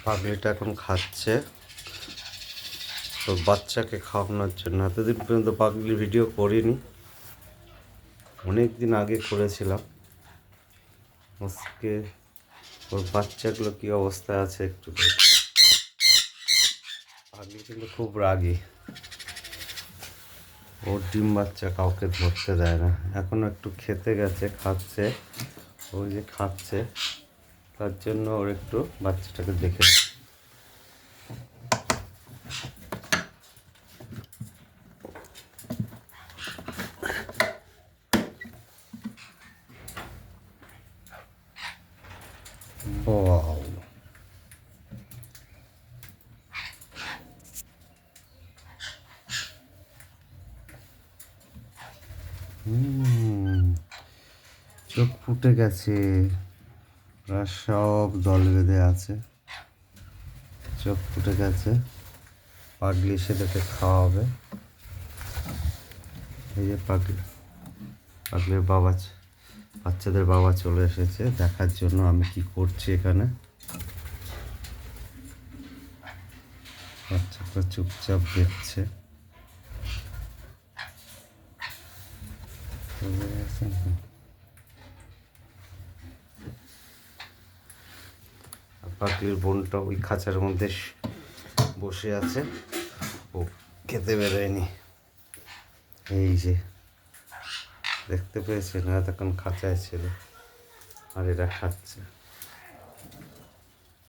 পাগলিটা এখন খাচ্ছে ওর বাচ্চাকে খাওয়ানোর জন্য। এতদিন পর্যন্ত পাগলি ভিডিও করিনি, অনেক দিন আগে করেছিলাম। আজকে ওর বাচ্চাগুলো কী অবস্থায় আছে একটু পাগলি কিন্তু খুব রাগী, ওর ডিম বাচ্চা কাউকে ধরতে দেয় না। এখনও একটু খেতে গেছে, খাচ্ছে, ওই যে খাচ্ছে, তার জন্য ওর একটু বাচ্চাটাকে দেখে। Wow. চোখ ফুটে গেছে, আর সব জল বেঁধে আছে, চোখ ফুটে গেছে। পাগলি সেটাকে খাওয়াবে। এই যে পাগলির বাবা, বাচ্চাদের বাবা চলে এসেছে দেখার জন্য আমি কি করছি এখানে। বাচ্চাটা চুপচাপ দেখছে। পাগলির বোনটা ওই খাঁচার মধ্যে বসে আছে, ও খেতে বেরোয়নি। এই যে দেখতে পেয়েছেন, এতক্ষণ খাঁচায় ছিল আর এরা খাচ্ছে।